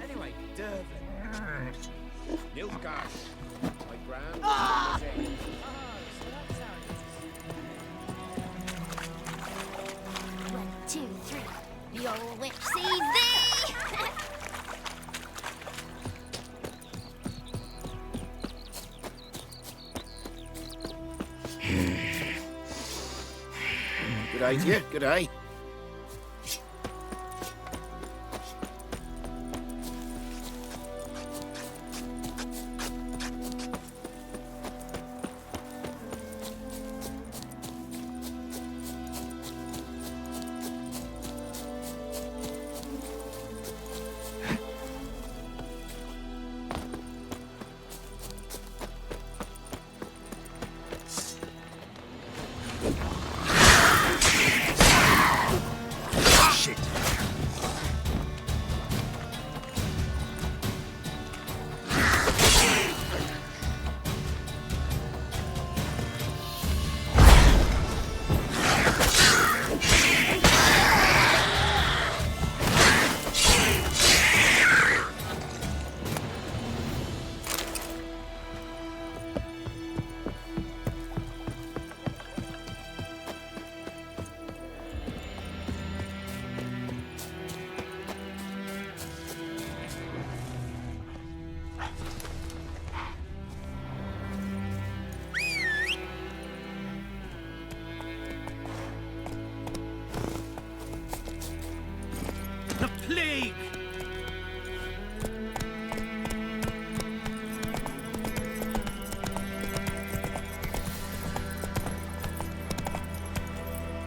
anyway? Durban. Nilfgaard. My grand. Oh, so that's how it is. 1, 2, 3. The old witch sees thee! Good eye to you. Good eye. Plague!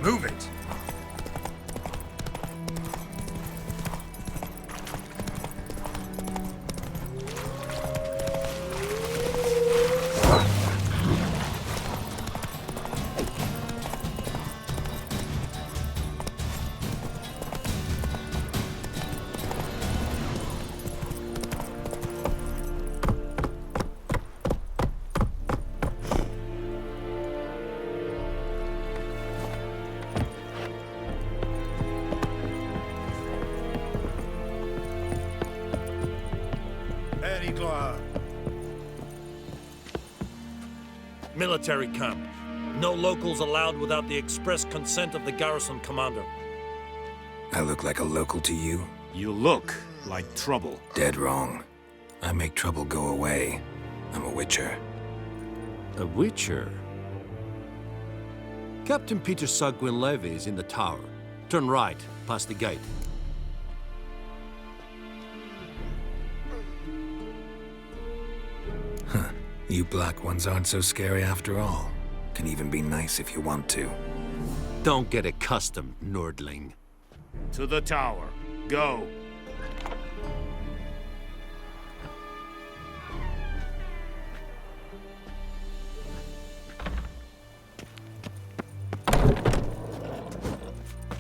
Move it! Military camp. No locals allowed without the express consent of the garrison commander. I look like a local to you? You look like trouble. Dead wrong. I make trouble go away. I'm a witcher. A witcher? Captain Peter Sagwin Levy is in the tower. Turn right, past the gate. Huh. You black ones aren't so scary after all. Can even be nice if you want to. Don't get accustomed, Nordling. To the tower. Go.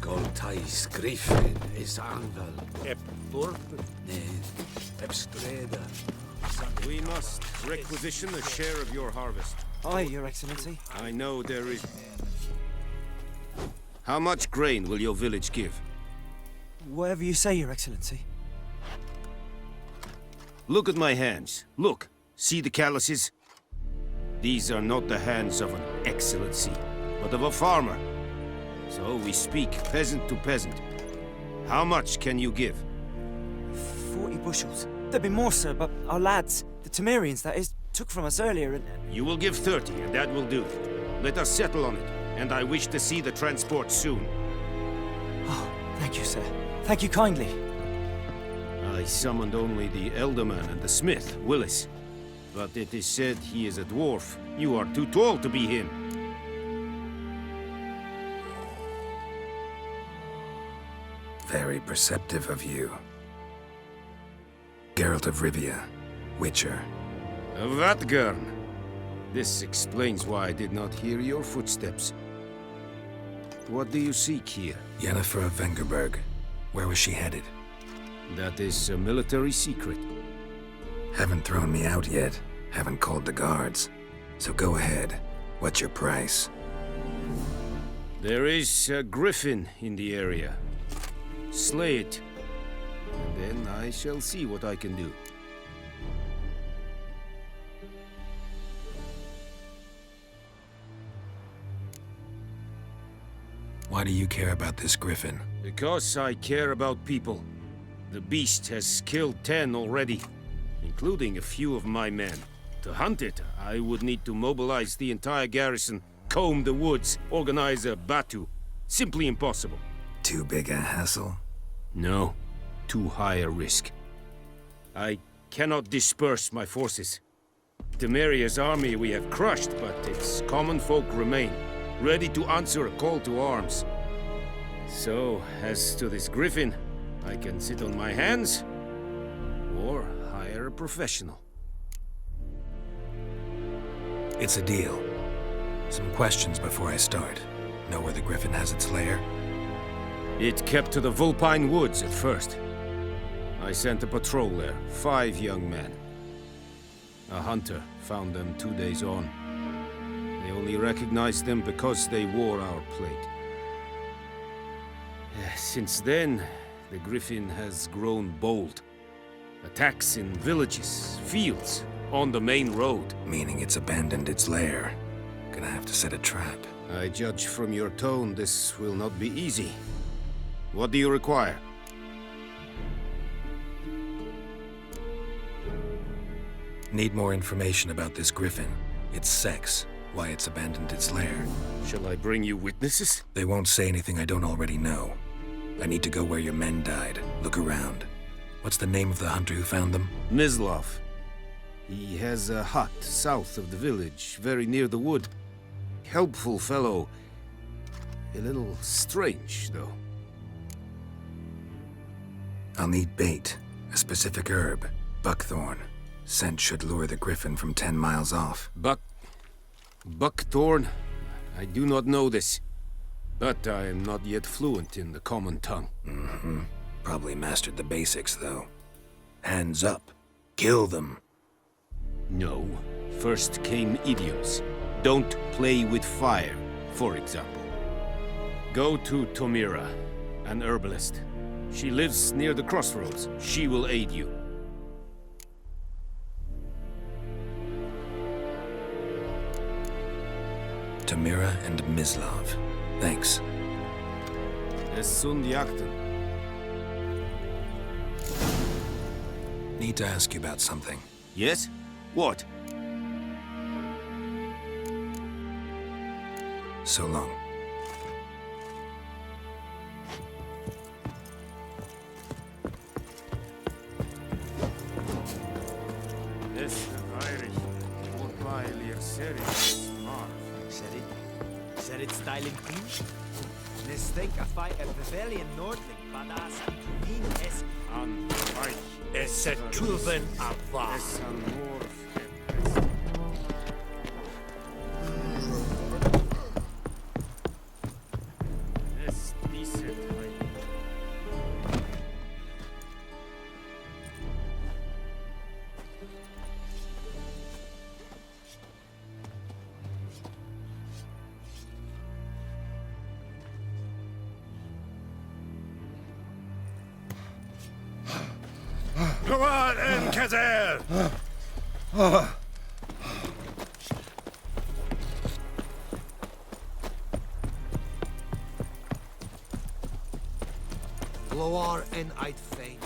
Goltais Griffin is Anval. Ep Thorpe? Ned. Epstreda. We must requisition a share of your harvest. Aye, Your Excellency. I know there is... How much grain will your village give? Whatever you say, Your Excellency. Look at my hands. Look. See the calluses? These are not the hands of an excellency, but of a farmer. So we speak peasant to peasant. How much can you give? 40 bushels. There'd be more, sir, but our lads, the Temerians, that is, took from us earlier and... You will give 30, and that will do. Let us settle on it, and I wish to see the transport soon. Oh, thank you, sir. Thank you kindly. I summoned only the Elderman and the smith, Willis. But it is said he is a dwarf. You are too tall to be him. Very perceptive of you. Geralt of Rivia, Witcher. Vatgern. This explains why I did not hear your footsteps. What do you seek here? Yennefer of Vengerberg. Where was she headed? That is a military secret. Haven't thrown me out yet. Haven't called the guards. So go ahead. What's your price? There is a griffin in the area. Slay it, and then I shall see what I can do. Why do you care about this griffin? Because I care about people. The beast has killed 10 already, including a few of my men. To hunt it, I would need to mobilize the entire garrison, comb the woods, organize a batu. Simply impossible. Too big a hassle? No, too high a risk. I cannot disperse my forces. Temeria's army we have crushed, but its common folk remain, ready to answer a call to arms. So, as to this griffin, I can sit on my hands, or hire a professional. It's a deal. Some questions before I start. Know where the griffin has its lair? It kept to the Vulpine Woods at first. I sent a patrol there, 5 young men. A hunter found them 2 days on. They only recognized them because they wore our plate. Since then, the griffin has grown bold. Attacks in villages, fields, on the main road. Meaning it's abandoned its lair. Gonna have to set a trap. I judge from your tone this will not be easy. What do you require? Need more information about this griffin. Its sex, why it's abandoned its lair. Shall I bring you witnesses? They won't say anything I don't already know. I need to go where your men died. Look around. What's the name of the hunter who found them? Mislav. He has a hut south of the village, very near the wood. Helpful fellow. A little strange, though. I'll need bait. A specific herb. Buckthorn. Scent should lure the griffin from 10 miles off. Buckthorn? I do not know this. But I am not yet fluent in the common tongue. Probably mastered the basics, though. Hands up. Kill them. No. First came idioms. Don't play with fire, for example. Go to Tomira, an herbalist. She lives near the crossroads. She will aid you. Tamira and Mislav. Thanks. Es sunt jakten. Need to ask you about something. Yes? What? So long. Es Irish. Goodbye, Seri. Serit styling team? Nestink a fight a pavilion nordling, badass green es An Reich. Es a Tuven Ava. Es an Morf. Es decent. Come on, Enkazer! Gloar en uitfein.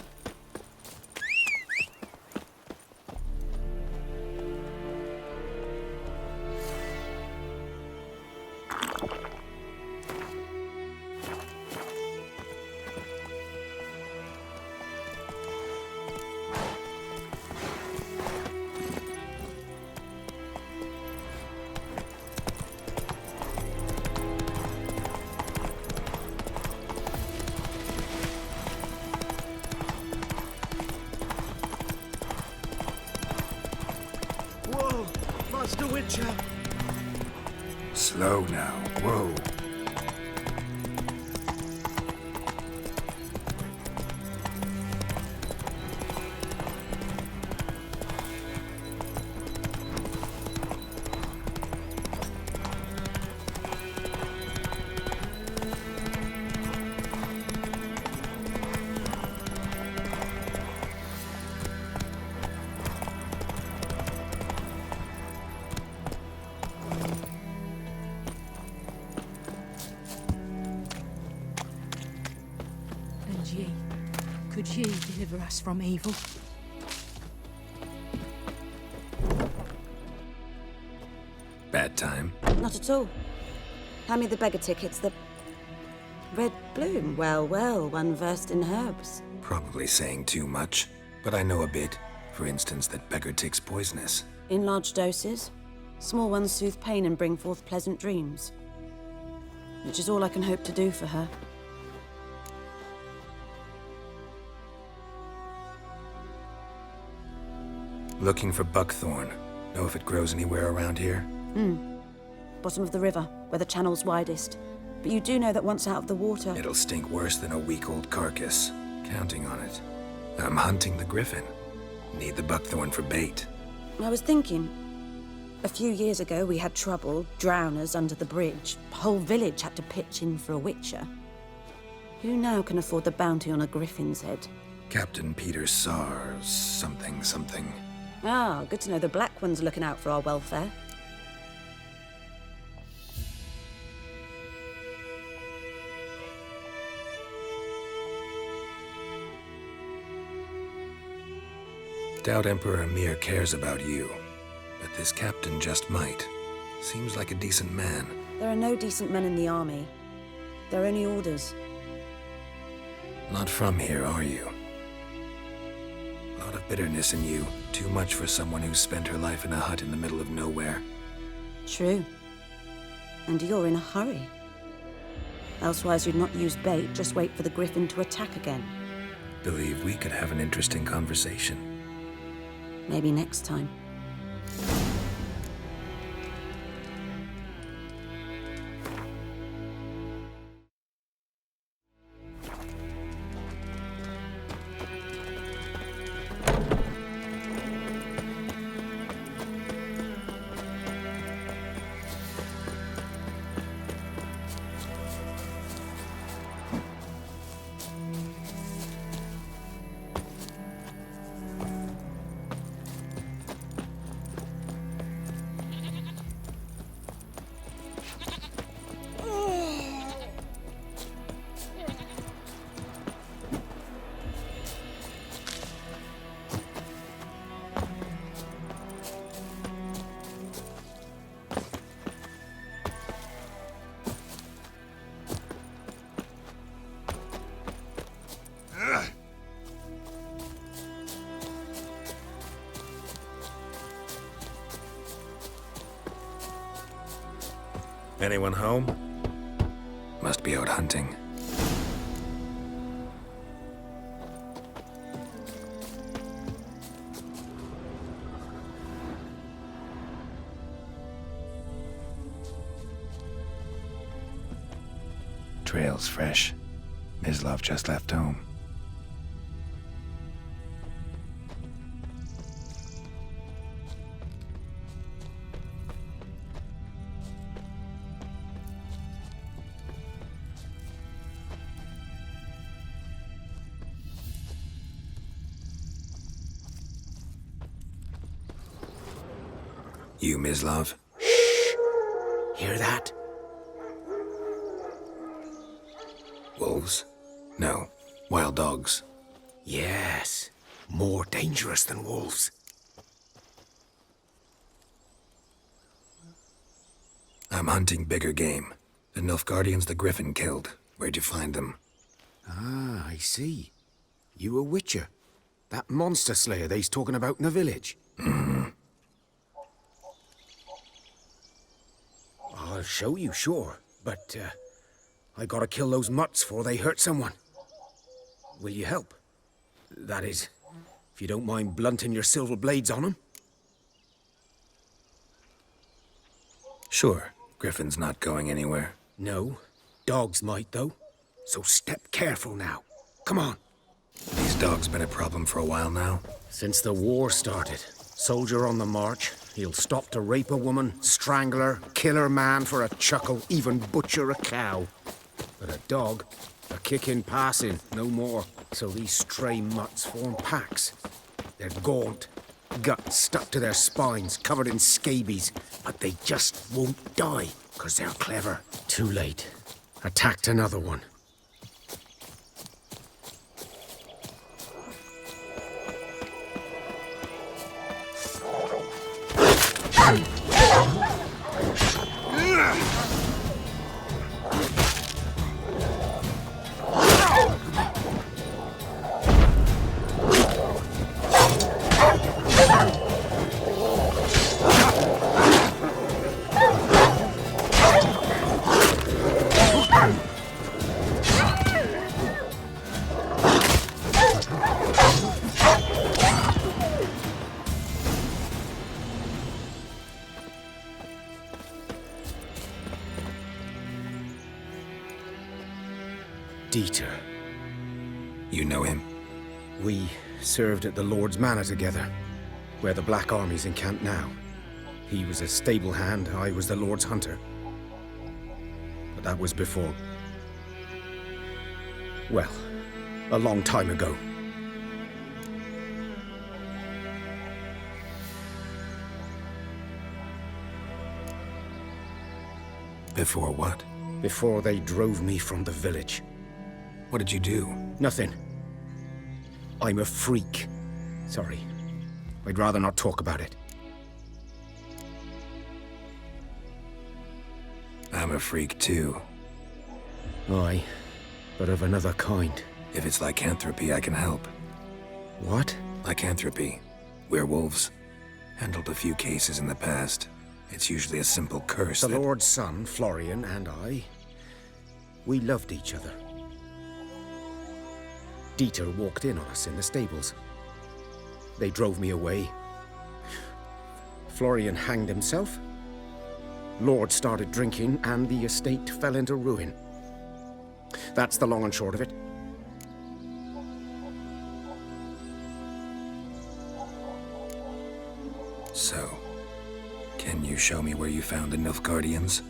Whoa! Master Witcher! Slow now. Whoa. deliver us from evil. Bad time? Not at all. Hand me the beggar tickets, the... Red bloom. Well, well, one versed in herbs. Probably saying too much, but I know a bit. For instance, that beggar tick's poisonous. In large doses. Small ones soothe pain and bring forth pleasant dreams. Which is all I can hope to do for her. Looking for buckthorn. Know if it grows anywhere around here? Bottom of the river, where the channel's widest. But you do know that once out of the water... It'll stink worse than a week-old carcass. Counting on it. I'm hunting the griffin. Need the buckthorn for bait. I was thinking... A few years ago, we had trouble, drowners under the bridge. The whole village had to pitch in for a witcher. Who now can afford the bounty on a griffin's head? Captain Peter Sars, something. Ah, good to know the Black One's looking out for our welfare. Doubt Emperor Emir cares about you, but this captain just might. Seems like a decent man. There are no decent men in the army. There are only orders. Not from here, are you? A lot of bitterness in you. Too much for someone who's spent her life in a hut in the middle of nowhere. True. And you're in a hurry. Elsewise you'd not use bait, just wait for the griffin to attack again. Believe we could have an interesting conversation. Maybe next time. Anyone home? Must be out hunting. Trail's fresh. Mislav just left home. You, Mislav? Hear that? Wolves? No. Wild dogs. Yes. More dangerous than wolves. I'm hunting bigger game. The Nilfgaardians the Griffin killed. Where'd you find them? Ah, I see. You a witcher. That monster slayer they's talking about in the village. I'll show you, sure. But, I gotta kill those mutts before they hurt someone. Will you help? That is, if you don't mind blunting your silver blades on them. Sure. Griffin's not going anywhere. No. Dogs might, though. So step careful now. Come on. These dogs been a problem for a while now. Since the war started. Soldier on the march. He'll stop to rape a woman, strangle her, kill her man for a chuckle, even butcher a cow. But a dog, a kick in passing, no more. So these stray mutts form packs. They're gaunt, guts stuck to their spines, covered in scabies. But they just won't die, 'cause they're clever. Too late. Attacked another one. Dieter. You know him? We served at the Lord's Manor together, where the Black Army's encamped now. He was a stable hand, I was the Lord's hunter. But that was before... well, a long time ago. Before what? Before they drove me from the village. What did you do? Nothing. I'm a freak. Sorry. I'd rather not talk about it. I'm a freak too. Aye, but of another kind. If it's lycanthropy, I can help. What? Lycanthropy. Werewolves. Handled a few cases in the past. It's usually a simple curse The that... Lord's son, Florian, and I, we loved each other. Dieter walked in on us in the stables. They drove me away. Florian hanged himself. Lord started drinking, and the estate fell into ruin. That's the long and short of it. So, can you show me where you found the Nilfgaardians?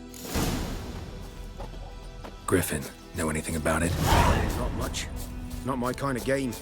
Griffin, know anything about it? Not much. Not my kind of game.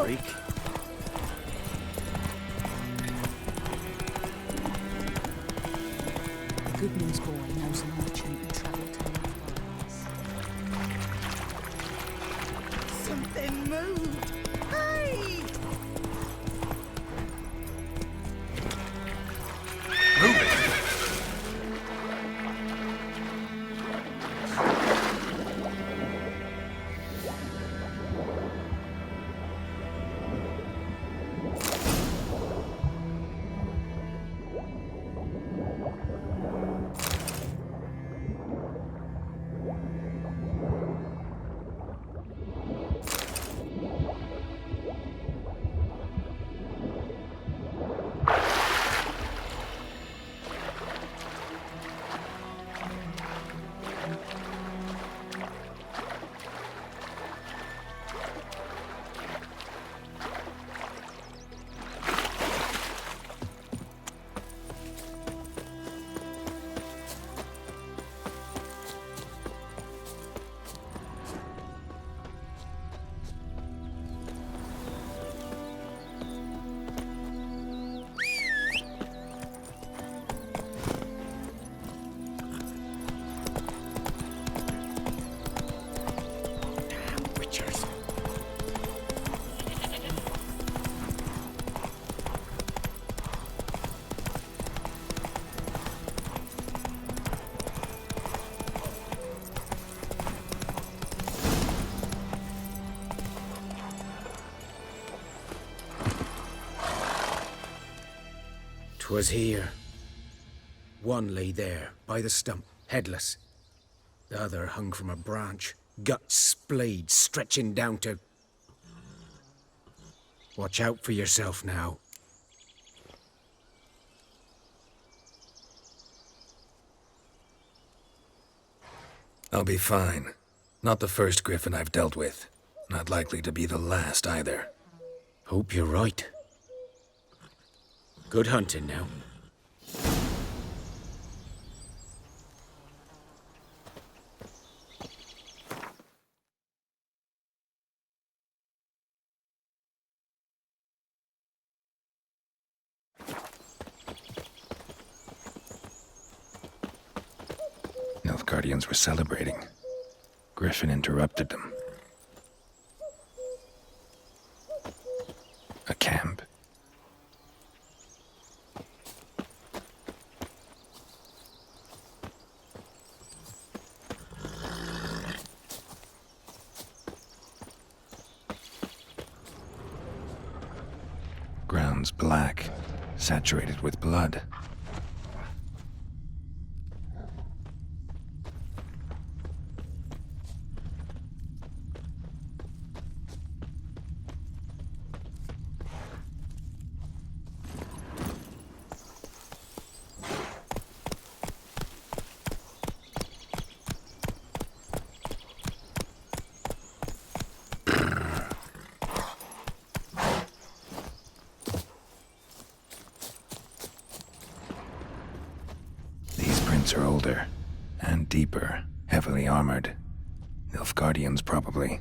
Freak. The good news boy knows a merchant who travelled to the Netherlands. Something moved. Hey! Was here. One lay there, by the stump, headless. The other hung from a branch, guts splayed, stretching down to... Watch out for yourself now. I'll be fine. Not the first Griffin I've dealt with. Not likely to be the last either. Hope you're right. Good hunting now. Nilfgaardians were celebrating. Griffin interrupted them. A camp. Ground's black, saturated with blood. Are older and deeper, heavily armored. Nilfgaardians, probably.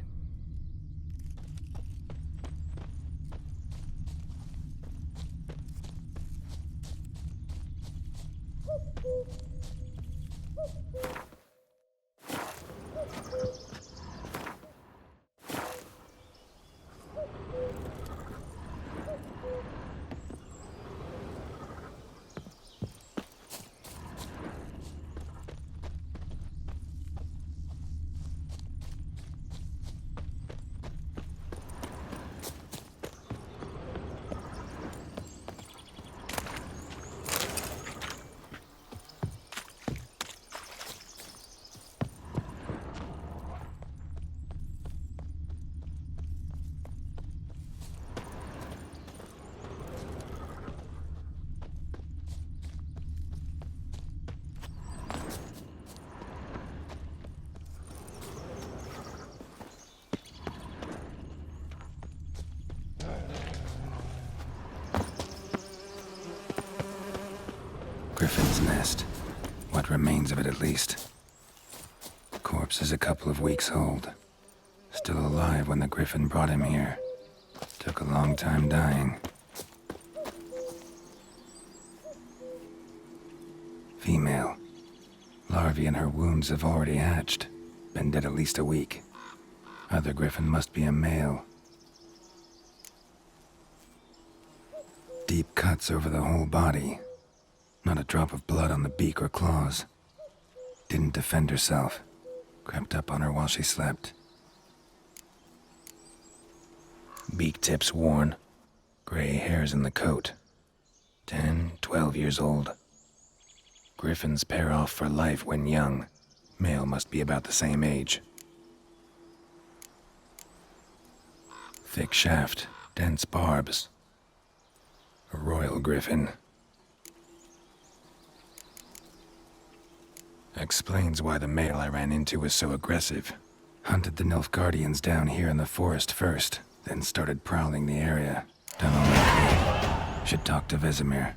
Griffin's nest. What remains of it, at least. Corpse is a couple of weeks old. Still alive when the Griffin brought him here. Took a long time dying. Female. Larvae in her wounds have already hatched. Been dead at least a week. Other Griffin must be a male. Deep cuts over the whole body. Not a drop of blood on the beak or claws. Didn't defend herself. Crept up on her while she slept. Beak tips worn. Gray hairs in the coat. 10, 12 years old. Griffins pair off for life when young. Male must be about the same age. Thick shaft, dense barbs. A royal griffin. Explains why the male I ran into was so aggressive. Hunted the Nilfgaardians down here in the forest first, then started prowling the area. Done all I could. Should talk to Vesemir.